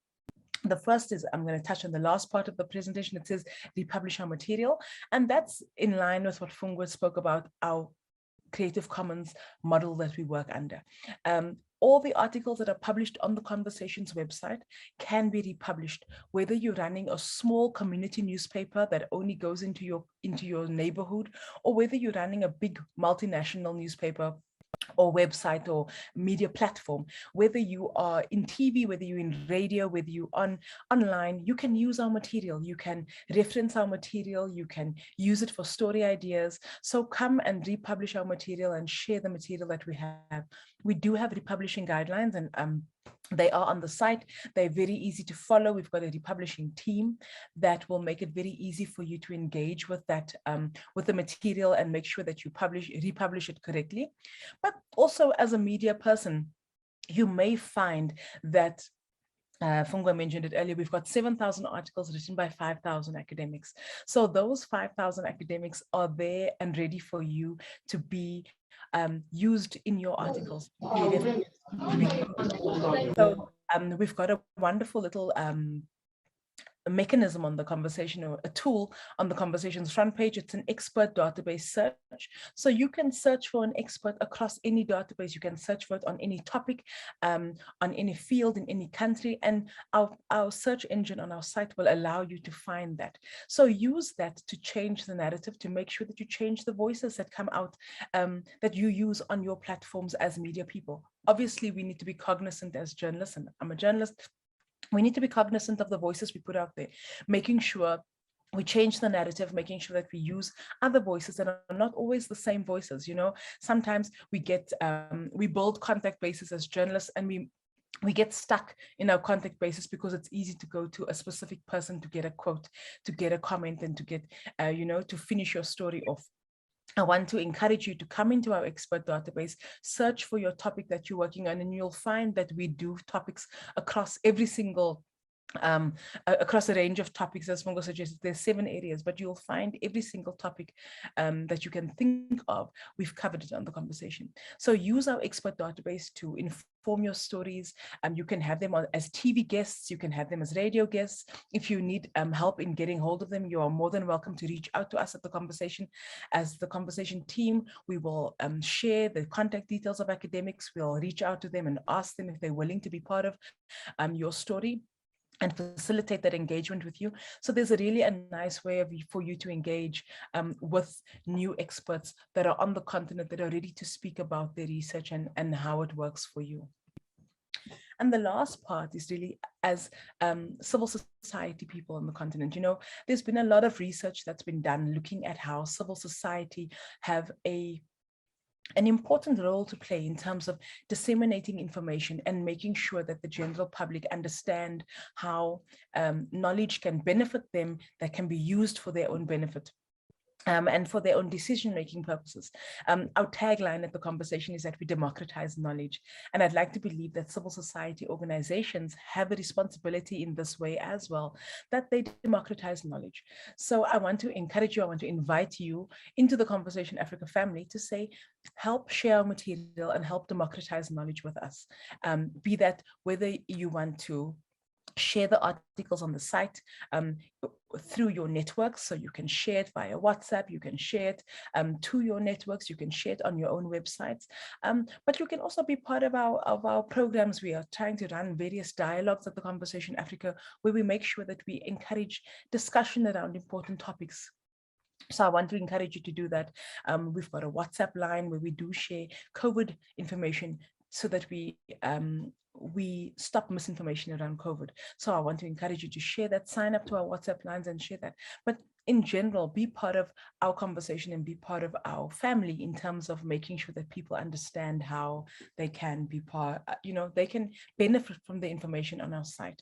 The first is, I'm going to touch on the last part of the presentation. It says republish our material. And that's in line with what Pfungwa spoke about, our Creative Commons model that we work under. All the articles that are published on the Conversations website can be republished, whether you're running a small community newspaper that only goes into your neighborhood, or whether you're running a big multinational newspaper or website or media platform, whether you are in TV, whether you're in radio, whether you're online, you can use our material, you can reference our material, you can use it for story ideas. So come and republish our material and share the material that we have. We do have republishing guidelines, and they are on the site. They're very easy to follow. We've got a republishing team that will make it very easy for you to engage with that, with the material, and make sure that you republish it correctly. But also, as a media person, you may find that Pfungwa mentioned it earlier, we've got 7,000 articles written by 5,000 academics. So those 5,000 academics are there and ready for you to be used in your articles. So we've got a wonderful little a mechanism on the conversation, or a tool on the Conversations front page. It's an expert database search. So you can search for an expert across any database. You can search for it on any topic, on any field, in any country, and our search engine on our site will allow you to find that. So use that to change the narrative, to make sure that you change the voices that come out, that you use on your platforms as media people. Obviously, we need to be cognizant as journalists, and I'm a journalist. We need to be cognizant of the voices we put out there, making sure we change the narrative, making sure that we use other voices that are not always the same voices. You know, sometimes we get, we build contact bases as journalists, and we get stuck in our contact basis because it's easy to go to a specific person to get a quote, to get a comment, and to get, you know, to finish your story off. I want to encourage you to come into our expert database, search for your topic that you're working on, and you'll find that we do topics across every single across a range of topics. As Pfungwa suggested, there's 7 areas, but you'll find every single topic that you can think of, we've covered it on the conversation. So use our expert database to inform your stories. You can have them as TV guests, you can have them as radio guests. If you need help in getting hold of them, you are more than welcome to reach out to us at the Conversation. As the Conversation team, we will share the contact details of academics. We'll reach out to them and ask them if they're willing to be part of your story and facilitate that engagement with you. So there's a really nice way for you to engage with new experts that are on the continent, that are ready to speak about their research and how it works for you. And the last part is really, as civil society people on the continent, you know, there's been a lot of research that's been done looking at how civil society have an important role to play in terms of disseminating information and making sure that the general public understand how knowledge can benefit them, that can be used for their own benefit. And for their own decision-making purposes. Our tagline at the Conversation is that we democratize knowledge. And I'd like to believe that civil society organizations have a responsibility in this way as well, that they democratize knowledge. So I want to encourage you, I want to invite you into the Conversation Africa family to say, help share our material and help democratize knowledge with us. Be that whether you want to share the articles on the site through your networks, so you can share it via WhatsApp, you can share it to your networks, you can share it on your own websites, but you can also be part of our programs. We are trying to run various dialogues at the Conversation Africa, where we make sure that we encourage discussion around important topics. So I want to encourage you to do that. We've got a WhatsApp line where we do share COVID information so that we stop misinformation around COVID. So I want to encourage you to share that, sign up to our WhatsApp lines and share that. But in general, be part of our conversation and be part of our family in terms of making sure that people understand how they can be part, you know, they can benefit from the information on our site.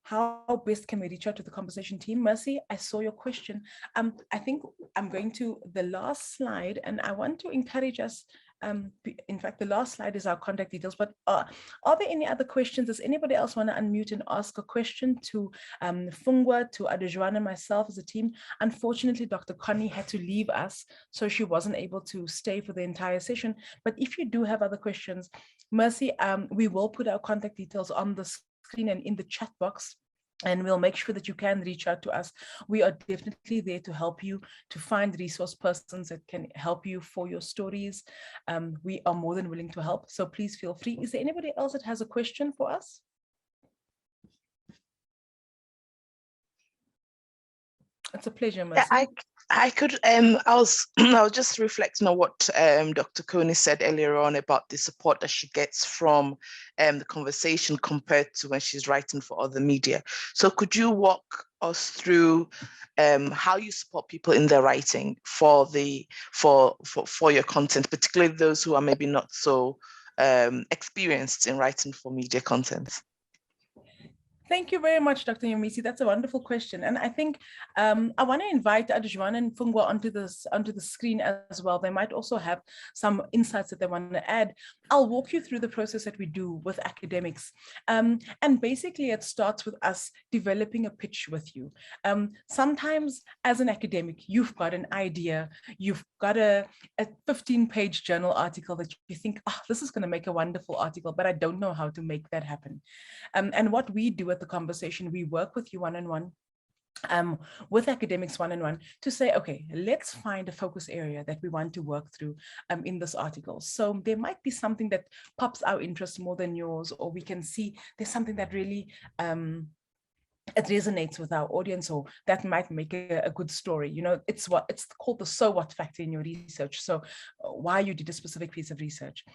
How best can we reach out to the Conversation team? Mercy, I saw your question. I think I'm going to the last slide, and I want to encourage us. In fact, the last slide is our contact details, but are there any other questions? Does anybody else want to unmute and ask a question to Pfungwa, to Adejuwon, and myself as a team? Unfortunately, Dr. Connie had to leave us, so she wasn't able to stay for the entire session. But if you do have other questions, Mercy, we will put our contact details on the screen and in the chat box. and we'll make sure that you can reach out to us. We are definitely there to help you, to find resource persons that can help you for your stories. We are more than willing to help, so please feel free. Is there anybody else that has a question for us? It's a pleasure, Mercy. Yeah, I could, I was just reflecting on what Dr. Connie said earlier on about the support that she gets from the conversation compared to when she's writing for other media. So could you walk us through how you support people in their writing for your content, particularly those who are maybe not so experienced in writing for media content? Thank you very much, Dr. Nyamisi. That's a wonderful question. And I think I want to invite Adejuwon and Pfungwa onto the screen as well. They might also have some insights that they want to add. I'll walk you through the process that we do with academics. And basically it starts with us developing a pitch with you. Sometimes as an academic, you've got an idea, you've got a 15-page journal article that you think, oh, this is going to make a wonderful article, but I don't know how to make that happen. And what we do at the conversation, we work with you one-on-one, with academics one-on-one to say, okay, let's find a focus area that we want to work through in this article. So there might be something that pops our interest more than yours, or we can see there's something that really it resonates with our audience, or that might make a good story. You know, it's called the so what factor in your research. So why you did a specific piece of research.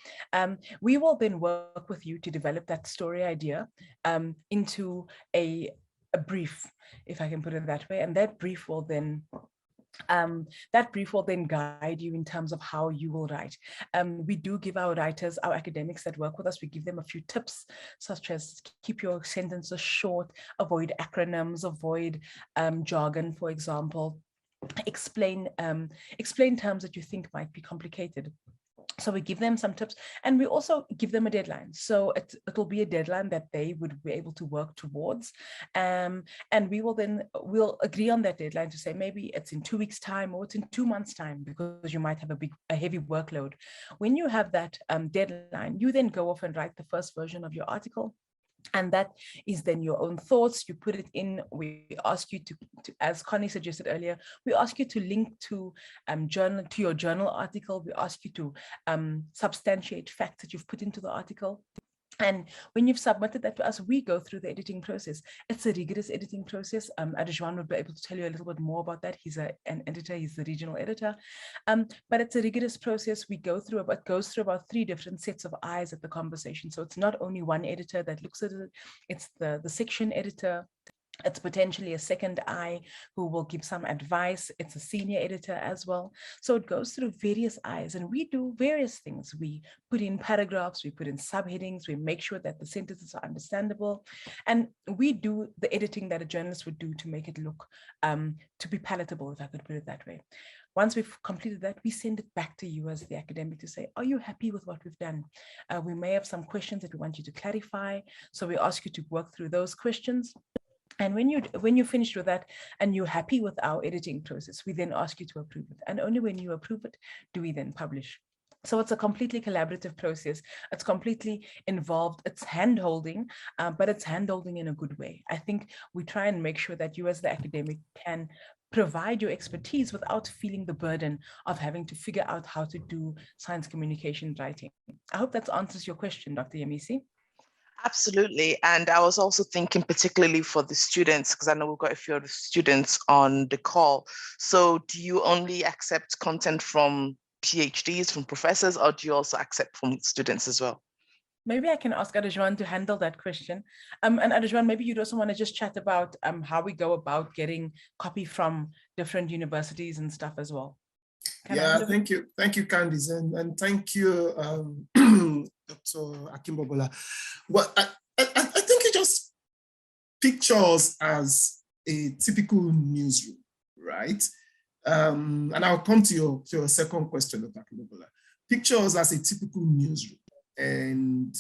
We will then work with you to develop that story idea into a brief, if I can put it that way. And that brief will then guide you in terms of how you will write. We do give our writers, our academics that work with us, we give them a few tips, such as keep your sentences short, avoid acronyms, avoid jargon, for example, explain terms that you think might be complicated. So we give them some tips, and we also give them a deadline. So it'll be a deadline that they would be able to work towards. And we'll agree on that deadline to say, maybe it's in 2 weeks' time, or it's in 2 months' time, because you might have a heavy workload. When you have that deadline, you then go off and write the first version of your article. And that is then your own thoughts. You put it in. We ask you to, as Connie suggested earlier, we ask you to link to your journal article. We ask you to substantiate facts that you've put into the article. And when you've submitted that to us, we go through the editing process. It's a rigorous editing process. Adejuwon would be able to tell you a little bit more about that. He's an editor, he's the regional editor. But it's a rigorous process. It goes through about 3 different sets of eyes at the conversation. So it's not only one editor that looks at it, it's the section editor. It's potentially a second eye who will give some advice. It's a senior editor as well. So it goes through various eyes, and we do various things. We put in paragraphs, we put in subheadings, we make sure that the sentences are understandable. And we do the editing that a journalist would do to make it look, to be palatable, if I could put it that way. Once we've completed that, we send it back to you as the academic to say, are you happy with what we've done? We may have some questions that we want you to clarify. So we ask you to work through those questions. And when you're finished with that and you're happy with our editing process, we then ask you to approve it. And only when you approve it do we then publish. So it's a completely collaborative process. It's completely involved. It's hand-holding, but it's hand-holding in a good way. I think we try and make sure that you as the academic can provide your expertise without feeling the burden of having to figure out how to do science communication writing. I hope that answers your question, Dr. Nyamisi. Absolutely. And I was also thinking particularly for the students, because I know we've got a few of the students on the call. So do you only accept content from PhDs, from professors, or do you also accept from students as well? Maybe I can ask Adejuwon to handle that question. And Adejuwon, maybe you'd also want to just chat about how we go about getting copy from different universities and stuff as well. Thank you, Candice, and thank you, Dr. Akimbobola. Well, I think it just pictures as a typical newsroom, right? And I'll come to your second question, Dr. Akimbobola. Pictures as a typical newsroom, and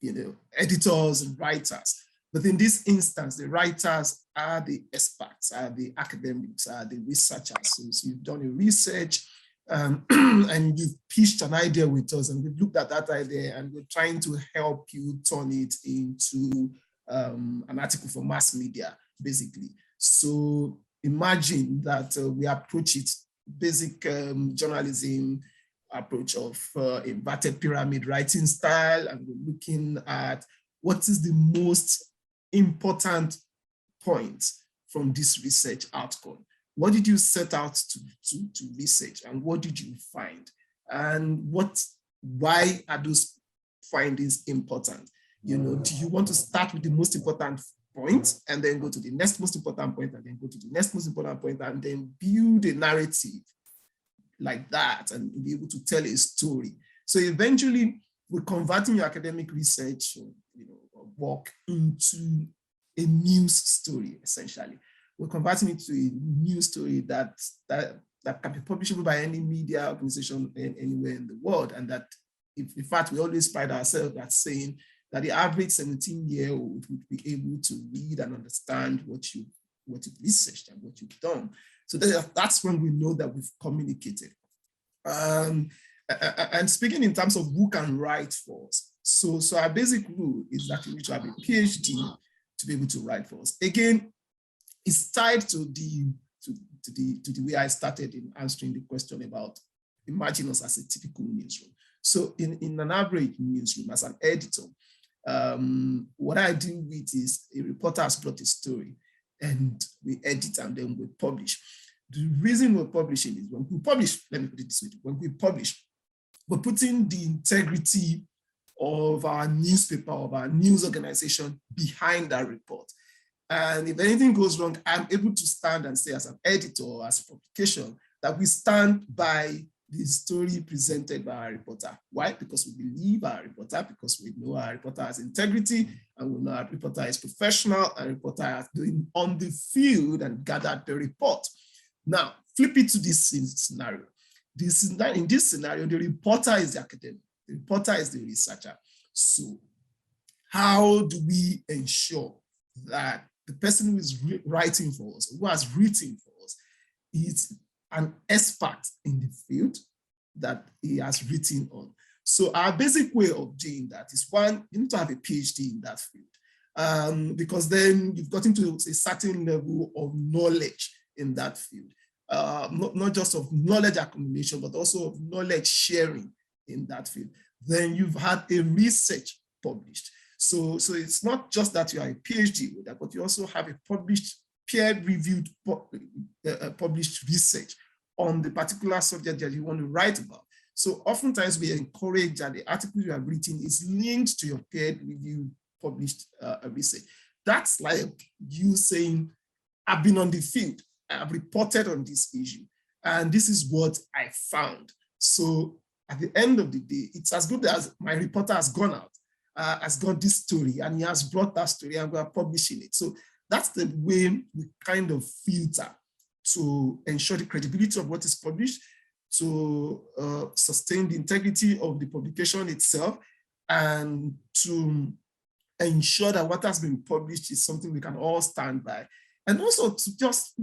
you know, editors and writers. But in this instance, the writers are the experts, are the academics, are the researchers. So you've done your research and you've pitched an idea with us, and we've looked at that idea and we're trying to help you turn it into an article for mass media, basically. So imagine that we approach it, basic journalism approach of inverted pyramid writing style, and we're looking at what is the most important point from this research outcome. What did you set out to research, and what did you find? And why are those findings important? You know, do you want to start with the most important point and then go to the next most important point and then go to the next most important point and then build a narrative like that and be able to tell a story? So eventually we're converting your academic research, work into a news story, essentially. We're converting it to a news story that can be publishable by any media organization anywhere in the world. And that, in fact, we always pride ourselves at saying that the average 17-year-old would be able to read and understand what you've researched and what you've done. So that's when we know that we've communicated. And speaking in terms of who can write for us, so our basic rule is that you need to have a PhD to be able to write for us. Again, it's tied to the way I started in answering the question about imagine us as a typical newsroom. So in an average newsroom, as an editor, what I do with is a reporter has brought a story and we edit and then we publish. The reason we're publishing is when we publish, let me put it this way, when we publish, we're putting the integrity of our newspaper, of our news organization behind that report. And if anything goes wrong, I'm able to stand and say as an editor or as a publication that we stand by the story presented by our reporter. Why? Because we believe our reporter, because we know our reporter has integrity, and we know our reporter is professional, and reporter has been on the field and gathered the report. Now, flip it to this scenario. In this scenario, the reporter is the academic, the reporter is the researcher. So how do we ensure that the person who is writing for us, who has written for us, is an expert in the field that he has written on? So our basic way of doing that is, one, you need to have a PhD in that field, because then you've gotten to a certain level of knowledge in that field, not just of knowledge accumulation, but also of knowledge sharing in that field. Then you've had a research published. So it's not just that you are a PhD holder, but you also have a published, peer-reviewed, published research on the particular subject that you want to write about. So oftentimes we encourage that the article you have written is linked to your peer-reviewed published research. That's like you saying, I've been on the field, I've reported on this issue, and this is what I found. So at the end of the day, it's as good as my reporter has gone out, has got this story, and he has brought that story and we are publishing it. So that's the way we kind of filter to ensure the credibility of what is published, to sustain the integrity of the publication itself, and to ensure that what has been published is something we can all stand by. And also to just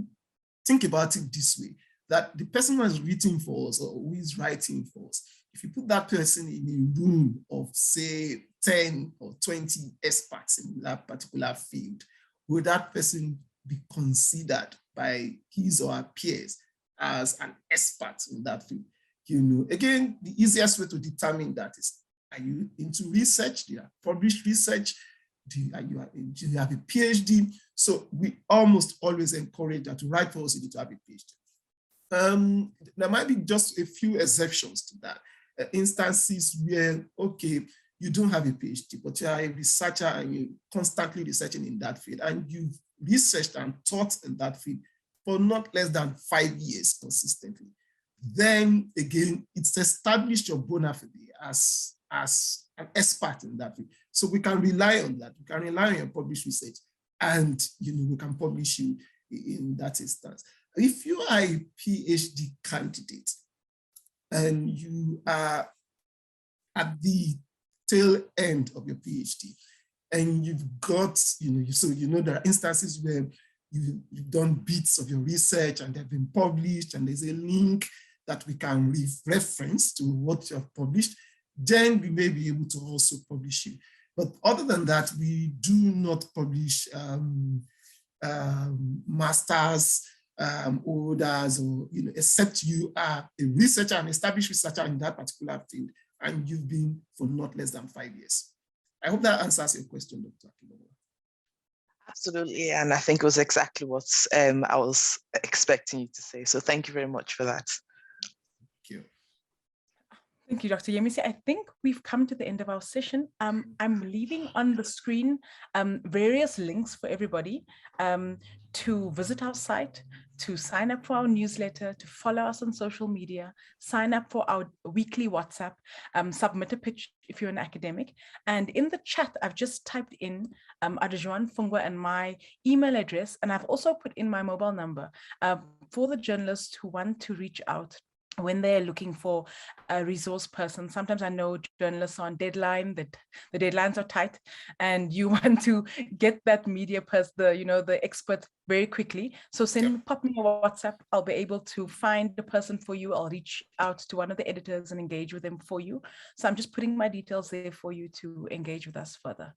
think about it this way, that the person who has written for us or who is writing for us, if you put that person in a room of, say, 10 or 20 experts in that particular field, will that person be considered by his or her peers as an expert in that field? Again, the easiest way to determine that is, are you into research? Do you have published research? Do you have a PhD? So we almost always encourage that to write for us, you need to have a PhD. There might be just a few exceptions to that. Instances where, okay, you don't have a PhD, but you are a researcher and you're constantly researching in that field, and you've researched and taught in that field for not less than 5 years consistently. Then again, it's established your bona fide as an expert in that field. So we can rely on that. We can rely on your published research, and we can publish you in that instance. If you are a PhD candidate and you are at the tail end of your PhD, and you've got, there are instances where you've done bits of your research and they've been published, and there's a link that we can reference to what you have published, then we may be able to also publish you. But other than that, we do not publish masters, orders, or except you are a researcher, an established researcher in that particular field, and you've been for not less than 5 years. I hope that answers your question, Dr. Akilowo. Absolutely, and I think it was exactly what I was expecting you to say. So thank you very much for that. Thank you. Thank you, Dr. Yemisi. I think we've come to the end of our session. I'm leaving on the screen various links for everybody to visit our site, to sign up for our newsletter, to follow us on social media, sign up for our weekly WhatsApp, submit a pitch if you're an academic. And in the chat, I've just typed in Adejuwon, Pfungwa, and my email address. And I've also put in my mobile number for the journalists who want to reach out when they're looking for a resource person. Sometimes I know journalists are on deadline, that the deadlines are tight, and you want to get that media person, the expert very quickly. So pop me a WhatsApp. I'll be able to find the person for you. I'll reach out to one of the editors and engage with them for you. So I'm just putting my details there for you to engage with us further.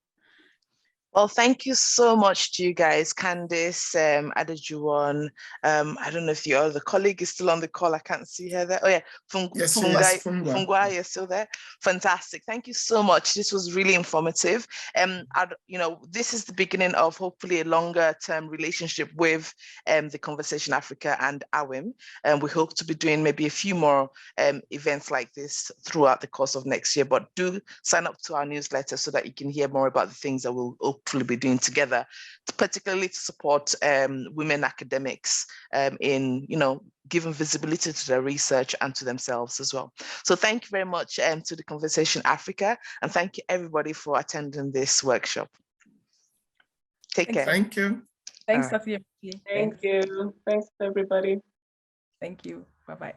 Well, thank you so much to you guys, Candice, Adejuwon. I don't know if your other colleague is still on the call. I can't see her there. Oh yeah, Pfungwa, you're still there. Fantastic. Thank you so much. This was really informative. This is the beginning of hopefully a longer-term relationship with the Conversation Africa and AWIM. And we hope to be doing maybe a few more events like this throughout the course of next year. But do sign up to our newsletter so that you can hear more about the things that we'll hopefully be doing together, particularly to support women academics in, giving visibility to their research and to themselves as well. So thank you very much to the Conversation Africa, and thank you everybody for attending this workshop. Take care. Thank you. Thanks, Right. Dr. Thank you. Thanks, everybody. Thank you. Bye-bye.